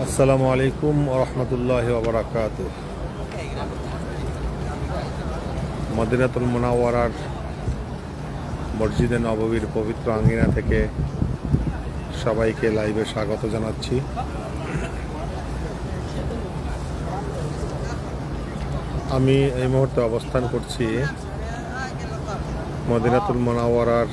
আসসালামু আলাইকুম ওয়া রাহমাতুল্লাহি ওয়া বারাকাতুহু। মদিনাতুল মুনাওয়ারার মসজিদে নববীর পবিত্র আঙ্গিনা থেকে সবাইকে লাইভে স্বাগত জানাচ্ছি। আমি এই মুহূর্তে অবস্থান করছি মদিনাতুল মুনাওয়ারার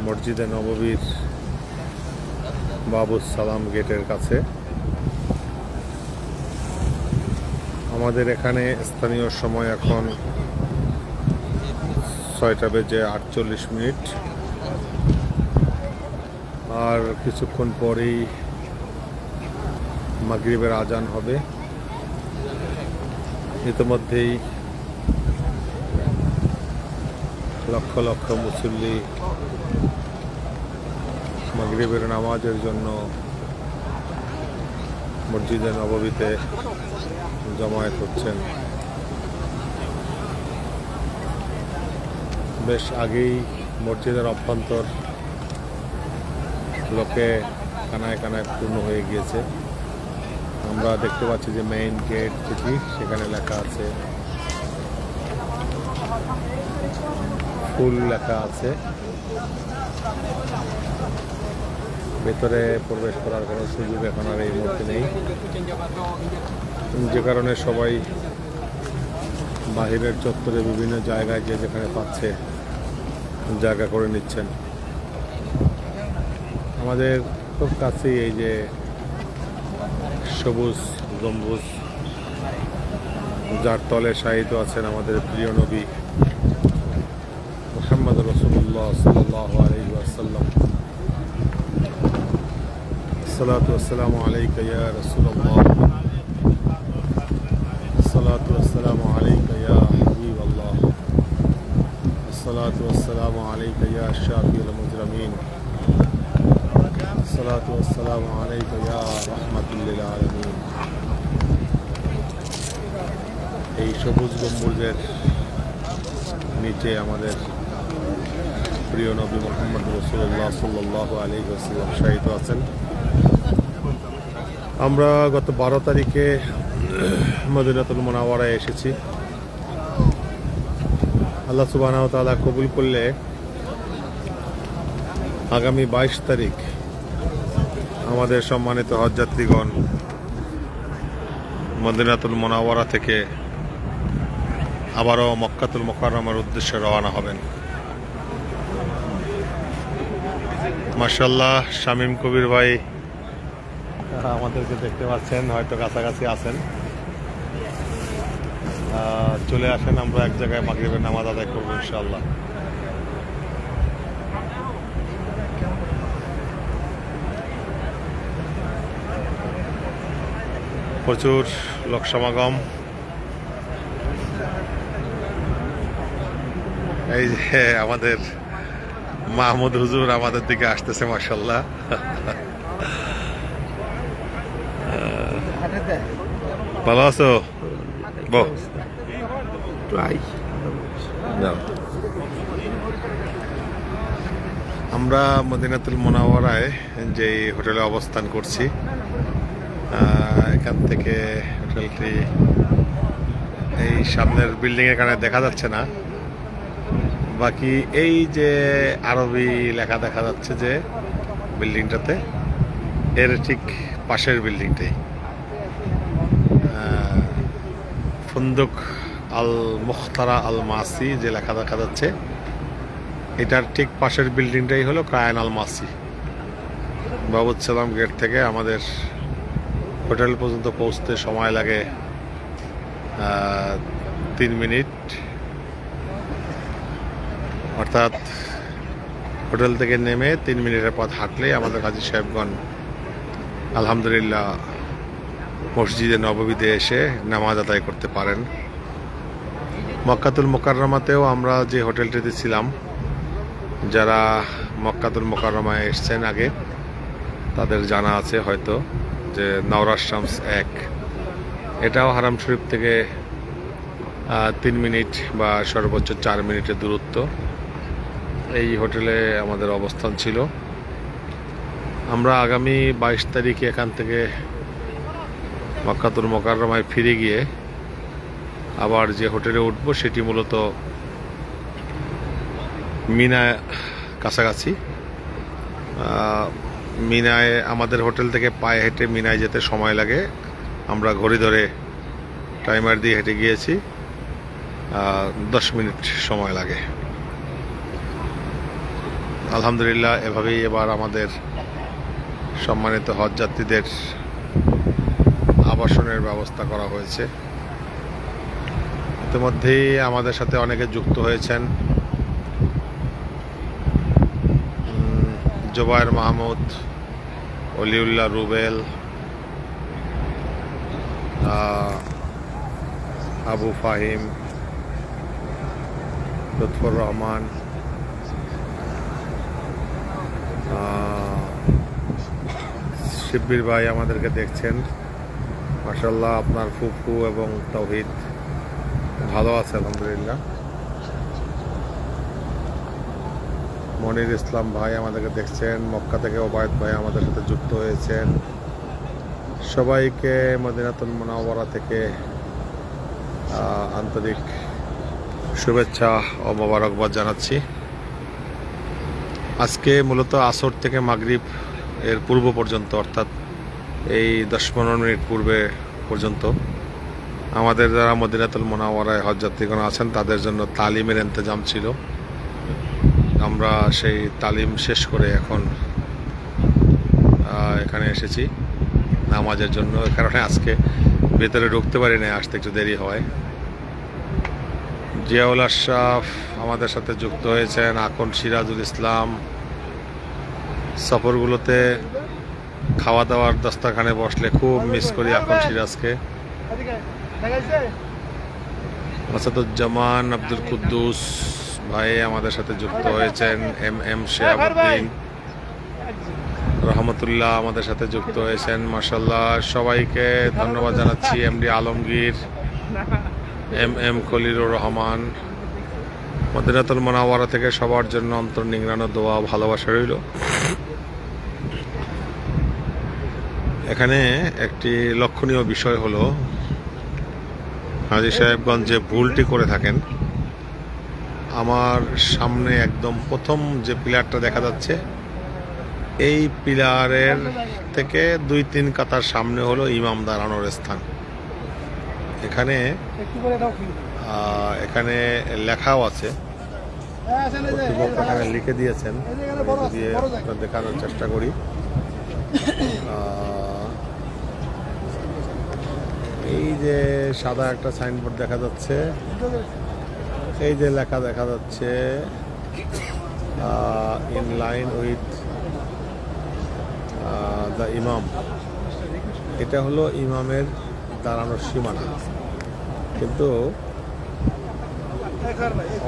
মসজিদে নববীর বাবুস সালাম গেটের কাছে। আমাদের এখানে স্থানীয় সময় এখন 6:48 আর কিছুক্ষণ পরেই মাগরিবের আজান হবে। ইতিমধ্যেই লক্ষ লক্ষ মুসল্লি মাগরিবের নামাজের জন্য মসজিদে নববীতে জমায়েত হচ্ছেন। বেশ আগেই মসজিদের অভ্যন্তর লোকে কানায় কানায় পূর্ণ হয়ে গিয়েছে। আমরা দেখতে পাচ্ছি যে মেইন গেট যেটি, সেখানে লেখা আছে, ফুল লেখা আছে। ভেতরে প্রবেশ করার কোনো সুযোগ এখন আর এই মুহূর্তে নেই, যে কারণে সবাই বাহিরের চত্বরে বিভিন্ন জায়গায় যে যেখানে পাচ্ছে জায়গা করে নিচ্ছেন। আমাদের খুব কাছেই এই যে সবুজ গম্বুজ, যার তলে শায়িত আছেন আমাদের প্রিয় নবী মুহাম্মদ রাসূলুল্লাহ সাল্লাল্লাহু আলাইহি ওয়াসাল্লাম। আসসালাতু ওয়াসসালামু আলাইকা ইয়া রাসূলুল্লাহ, আসসালাতু ওয়াসসালামু আলাইকা ইয়া হাবিবাল্লাহ, আসসালাতু ওয়াসসালামু আলাইকা ইয়া শাফিউল মুজরিমিন, আসসালাতু ওয়াসসালামু আলাইকা ইয়া রাহমাতুল লিল আলামিন। এই সবুজ গম্বুজের নিচে আমাদের প্রিয় নবী মুহাম্মদ রাসূলুল্লাহ সাল্লাল্লাহু আলাইহি ওয়াসাল্লাম শায়িত আছেন। আমরা গত 12 তারিখে মদিনাতুল মুনাওয়ারায় এসেছি। আল্লাহ সুবহানাহু ওয়া তাআলা কবুল করলে আগামী 22 তারিখ আমাদের সম্মানিত হজযাত্রীগণ মদিনাতুল মুনাওয়ারা থেকে আবারও মক্কাতুল মুকাররমার উদ্দেশ্যে রওনা হবেন। মাশাআল্লাহ, শামীম কবির ভাই আমাদেরকে দেখতে পাচ্ছেন, হয়তো কাছাকাছি আছেন। চলে আসেন, আমরা এক জায়গায় মাগরিবের নামাজ আদায় করবো ইনশাআল্লাহ। প্রচুর লোক সমাগম। এই যে আমাদের মাহমুদ হুজুর আমাদের দিকে আসতেছে, মাশাআল্লাহ। ভালো আছো? আমরা মদিনাতুল মুনাওয়ারায় যে হোটেলে অবস্থান করছি, এখান থেকে হোটেলটি এই সামনের বিল্ডিং এখানে দেখা যাচ্ছে না, বাকি এই যে আরবি লেখা দেখা যাচ্ছে যে বিল্ডিংটাতে, এর ঠিক পাশের বিল্ডিংটাই ফুন্দুক আল মুখতারা আল মাসি যে লেখা দেখা যাচ্ছে, এটার ঠিক পাশের বিল্ডিংটাই হলো কায়ান আল মাসি। বাবুস সালাম গেট থেকে আমাদের হোটেল পর্যন্ত পৌঁছতে সময় লাগে 3 মিনিট। অর্থাৎ হোটেল থেকে নেমে 3 মিনিটের পথ হাঁটলেই আমাদের কাজী সাহেবগণ আলহামদুলিল্লাহ মসজিদে নববীতে এসে নামাজ আদায় করতে পারেন। মক্কাতুল মুকাররমাতেও আমরা যে হোটেলটিতে ছিলাম, যারা মক্কাতুল মুকাররমায় এসছেন আগে তাদের জানা আছে হয়তো যে নওরাজ শামস 1, এটাও হারাম শরীফ থেকে 3 মিনিট বা সর্বোচ্চ 4 মিনিটের দূরত্ব। এই হোটেলে আমাদের অবস্থান ছিল। আমরা আগামী 22 তারিখে এখান থেকে মক্কাতুল মোকাররমায় ফিরে গিয়ে আবার যে হোটেলে উঠবো সেটি মূলত মিনা কাছাকাছি। মিনায় আমাদের হোটেল থেকে পায়ে হেঁটে মিনায় যেতে সময় লাগে। আমরা ঘড়ি ধরে টাইমার দিয়ে হেঁটে গিয়েছি, 10 মিনিট সময় লাগে। আলহামদুলিল্লাহ, এভাবেই এবার আমাদের সম্মানিত হজ যাত্রীদের আবাসনের ব্যবস্থা করা হয়েছে। ইতিমধ্যেই আমাদের সাথে অনেকে যুক্ত হয়েছেন। জোবায়ের মাহমুদ, অলিউল্লাহ রুবেল, আবু ফাহিম, লুৎফর রহমান, শিব্বির ভাই আমাদেরকে দেখছেন। মাশাআল্লাহ, আপনার ফুফু এবং তাওহিদ ভালো আছে আলহামদুলিল্লাহ। মনির ইসলাম ভাই আমাদেরকে দেখছেন। মক্কা থেকে ওবায়দ ভাই আমাদের সাথে যুক্ত হয়েছেন। সবাইকে মদিনাতুল মুনাওয়ারা থেকে আন্তরিক শুভেচ্ছা ও মোবারকবাদ জানাচ্ছি। আজকে মূলত আসর থেকে মাগরিব এর পূর্ব পর্যন্ত, অর্থাৎ এই 10-15 মিনিট পূর্বে পর্যন্ত আমাদের যারা মদিনাতুল মুনাওয়ারায় হজ যাত্রীগণ আছেন তাদের জন্য তালিমের ইন্তজাম ছিল। আমরা সেই তালিম শেষ করে এখন এখানে এসেছি নামাজের জন্য। এ কারণে আজকে ভেতরে ঢুকতে পারি না, আসতে একটু দেরি হয়। জিয়াউল আশরাফ আমাদের সাথে যুক্ত হয়েছেন। আকন সিরাজুল ইসলাম, সফরগুলোতে খাওয়া দাওয়ার দস্তরখানে বসলে খুব মিস করি আকন সিরাজকে। আসাদুজ্জামান, আব্দুল কুদ্দুস ভাই আমাদের সাথে যুক্ত হয়েছেন। এম শেহাবুদ্দিন রহমতুল্লাহ আমাদের সাথে যুক্ত হয়েছেন। মাশাআল্লাহ, সবাইকে ধন্যবাদ জানাচ্ছি। এমডি আলমগীর, এম খলিলুর রহমান, মদিনাতুল মুনাওয়ারা থেকে সবার জন্য অন্তর্নিংড়ানো দোয়া ভালোবাসা রইল। এখানে একটি লক্ষণীয় বিষয় হলো, হাজী সাহেবগঞ্জ যে ভুলটি করে থাকেন, আমার সামনে একদম প্রথম যে পিলারটা দেখা যাচ্ছে, এই পিলারের থেকে 2-3 কাতার সামনে হলো ইমাম দাঁড়ানোর স্থান। এখানে লেখাও আছে, কর্তৃপক্ষ এখানে লিখে দিয়েছেন, দিয়ে দেখানোর চেষ্টা করি। এই যে সাদা একটা সাইনবোর্ড দেখা যাচ্ছে, এই যে লেখা দেখা যাচ্ছে ইন লাইন উইথ দ্য ইমাম, এটা হলো ইমামের দাঁড়ানোর সীমানা। কিন্তু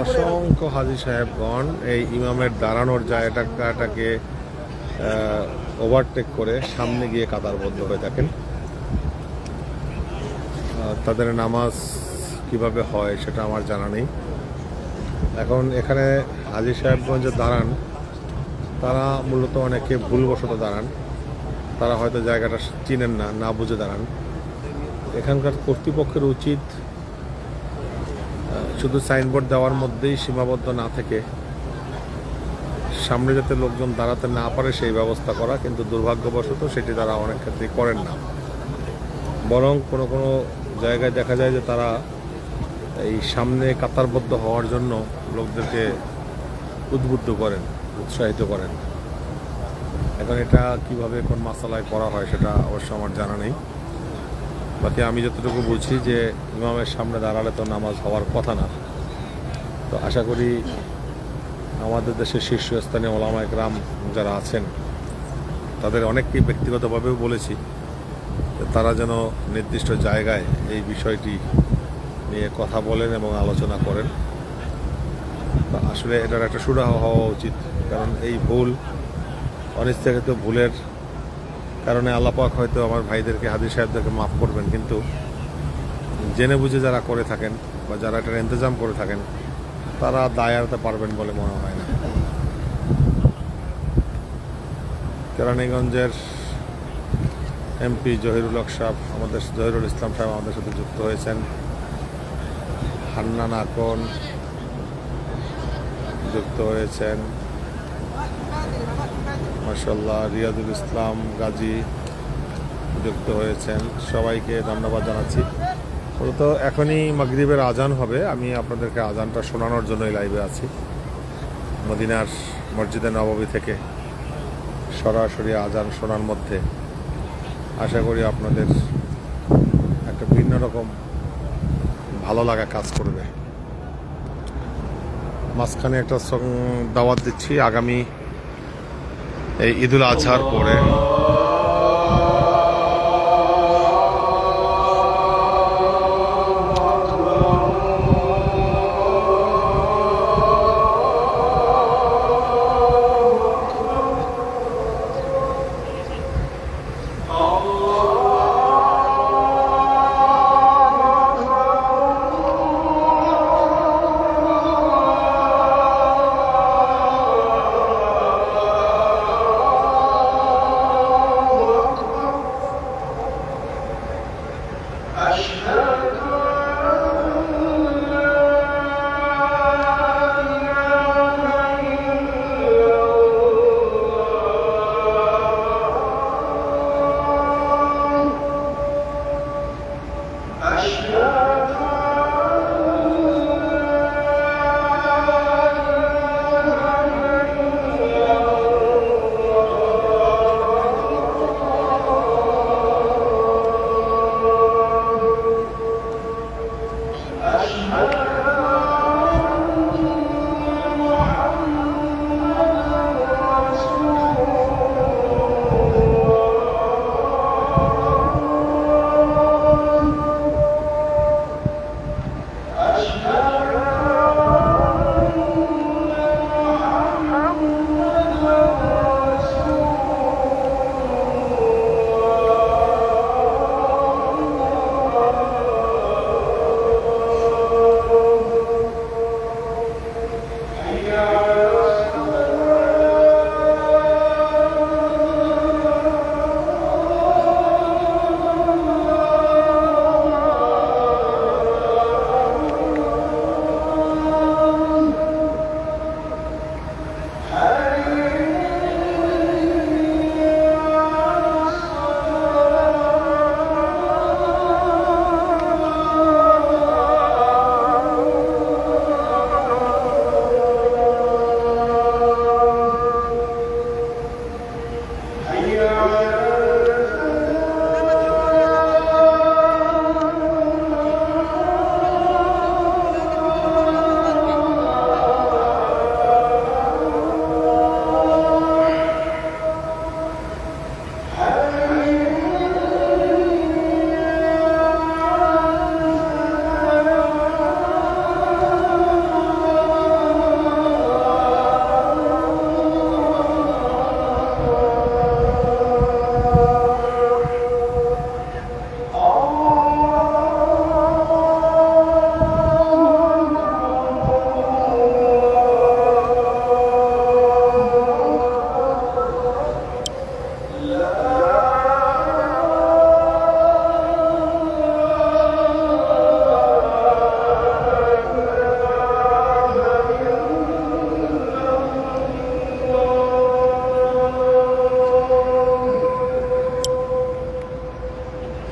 অসংখ্য হাজী সাহেবগণ এই ইমামের দাঁড়ানোর জায়গাটাকে ওভারটেক করে সামনে গিয়ে কাতারবদ্ধ হয়ে থাকেন। তাদের নামাজ কিভাবে হয় সেটা আমার জানা নেই। এখন এখানে হাজী সাহেবগঞ্জে দাঁড়ান, তারা মূলত অনেকে ভুলবশত দাঁড়ান, তারা হয়তো জায়গাটা চিনেন না, না বুঝে দাঁড়ান। এখানকার কর্তৃপক্ষের উচিত শুধু সাইনবোর্ড দেওয়ার মধ্যেই সীমাবদ্ধ না থেকে সামনে যাতে লোকজন দাঁড়াতে না পারে সেই ব্যবস্থা করা, কিন্তু দুর্ভাগ্যবশত সেটি তারা অনেক ক্ষেত্রেই করেন না। বরং কোনো কোনো জায়গায় দেখা যায় যে তারা এই সামনে কাতারবদ্ধ হওয়ার জন্য লোকদেরকে উদ্বুদ্ধ করেন, উৎসাহিত করেন। এখন এটা কিভাবে কোন মাসালায় করা হয় সেটা অবশ্য আমার জানা নেই। বাকি আমি যতটুকু বুঝি যে ইমামের সামনে দাঁড়ালে তো নামাজ হওয়ার কথা না। তো আশা করি আমাদের দেশের শীর্ষস্থানীয় ওলামা একরাম যারা আছেন তাদের অনেককেই ব্যক্তিগতভাবেও বলেছি তারা যেন নির্দিষ্ট জায়গায় এই বিষয়টি নিয়ে কথা বলেন এবং আলোচনা করেন। আসলে এটার একটা সুরাহা হওয়া উচিত, কারণ এই ভুল অনিচ্ছাকৃত ভুলের কারণে আল্লাহ পাক হয়তো আমার ভাইদেরকে, হাজী সাহেবদেরকে মাফ করবেন, কিন্তু জেনে বুঝে যারা করে থাকেন বা যারা এটার ইন্তজাম করে থাকেন তারা দায় এড়াতে পারবেন বলে মনে হয় না। কেরানীগঞ্জের এমপি জহিরুল হক সাহেব, আমাদের জহিরুল ইসলাম সাহেব আমাদের সাথে যুক্ত হয়েছেন। হান্নান আকন যুক্ত হয়েছেন, মাশাআল্লাহ। রিয়াজুল ইসলাম গাজী যুক্ত হয়েছেন। সবাইকে ধন্যবাদ জানাচ্ছি। মূলত এখনই মাগরিবের আজান হবে, আমি আপনাদেরকে আজানটা শোনানোর জন্যই লাইভে আছি। মদিনার মসজিদে নববী থেকে সরাসরি আজান শোনার মধ্যে আশা করি আপনাদের একটা ভিন্ন রকম ভালো লাগা কাজ করবে। মাঝখানে একটা দাওয়াত দিচ্ছি, আগামী এই ঈদুল আজহার পরে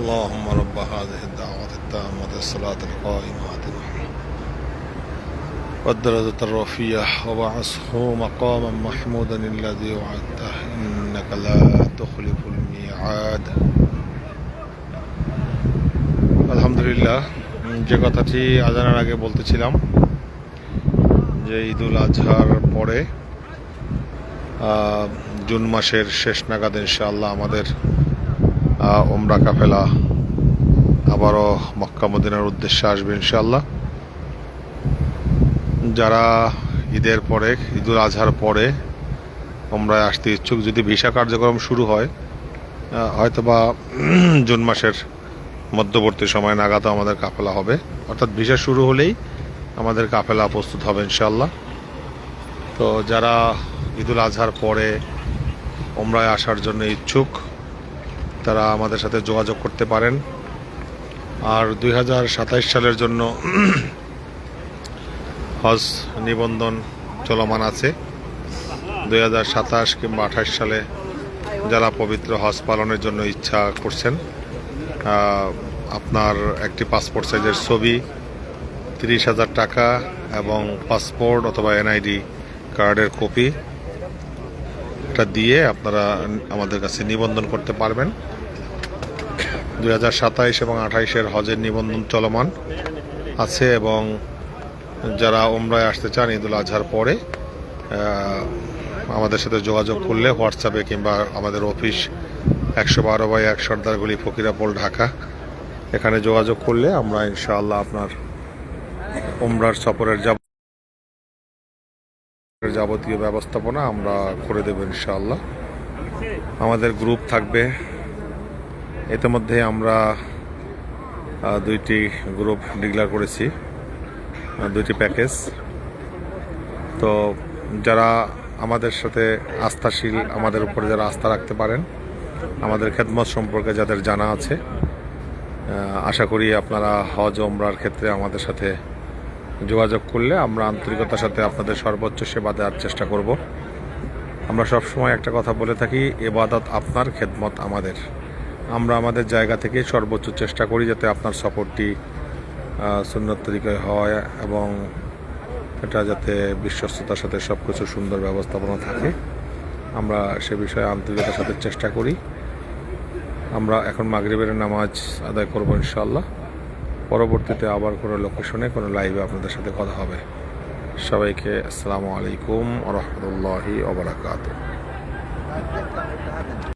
اللهم رب هذه الدعوة التامة الصلاة القائمة والدرجة الرفيعة وبعثه مقاما محمودا الذي وعدته إنك لا تخلف الميعاد। আলহামদুলিল্লাহ, যে কথাটি আজানের আগে বলতেছিলাম যে ঈদুল আজহার পরে জুন মাসের শেষ নাগাদ ইনশাআল্লাহ আমাদের ওমরা কাফেলা আবারও মক্কা মদিনার উদ্দেশ্যে আসবে ইনশাআল্লাহ। যারা ঈদের পরে, ঈদুল আজহার পরে ওমরায় আসতে ইচ্ছুক, যদি ভিসা কার্যক্রম শুরু হয় হয়তোবা জুন মাসের মধ্যবর্তী সময় নাগাদ আমাদের কাফেলা হবে, অর্থাৎ ভিসা শুরু হলেই আমাদের কাফেলা প্রস্তুত হবে ইনশাআল্লাহ। তো যারা ঈদুল আজহার পরে ওমরায় আসার জন্য ইচ্ছুক তারা আমাদের সাথে যোগাযোগ করতে পারেন। আর 2027 সালের জন্য হজ নিবন্ধন চলমান আছে। 2027 কিংবা 28 সালে যারা পবিত্র হজ পালনের জন্য ইচ্ছা করছেন, আপনার একটি পাসপোর্ট সাইজের ছবি, 30,000 টাকা এবং পাসপোর্ট অথবা এনআইডি কার্ডের কপি এটা দিয়ে আপনারা আমাদের কাছে নিবন্ধন করতে পারবেন। 2027 এবং 28-এর হজের নিবন্ধন চলমান আছে এবং যারা ওমরায় আসতে চান ঈদুল আজহার পরে আমাদের সাথে যোগাযোগ করলে হোয়াটসঅ্যাপে কিংবা আমাদের অফিস 112/1 সর্দারগলি ফকিরাপুল ঢাকা এখানে যোগাযোগ করলে আমরা ইনশাআল্লাহ আপনার ওমরার সফরের যাবতীয় ব্যবস্থাপনা আমরা করে দেব ইনশাআল্লাহ। আমাদের গ্রুপ থাকবে। ইতিমধ্যে আমরা 2টি গ্রুপ ডিক্লেয়ার করেছি, 2টি প্যাকেজ। তো যারা আমাদের সাথে আস্থাশীল, আমাদের উপরে যারা আস্থা রাখতে পারেন, আমাদের খেদমত সম্পর্কে যাদের জানা আছে, আশা করি আপনারা হজ ওমরার ক্ষেত্রে আমাদের সাথে যোগাযোগ করলে আমরা আন্তরিকতার সাথে আপনাদের সর্বোচ্চ সেবা দেওয়ার চেষ্টা করব। আমরা সবসময় একটা কথা বলে থাকি, ইবাদত আপনার, খেদমত আমাদের। আমরা আমাদের জায়গা থেকে সর্বোচ্চ চেষ্টা করি যাতে আপনার সফরটি সুন্নত তরিকায় হয় এবং এটা যাতে বিশ্বস্ততার সাথে সব কিছু সুন্দর ব্যবস্থাপনা থাকে, আমরা সে বিষয়ে আন্তরিকতার সাথে চেষ্টা করি। আমরা এখন মাগরিবের নামাজ আদায় করব ইনশাআল্লাহ। পরবর্তীতে আবার কোনো লোকেশনে কোনো লাইভে আপনাদের সাথে কথা হবে। সবাইকে আসসালামু আলাইকুম ওয়া রাহমাতুল্লাহি ওয়া বারাকাতুহু।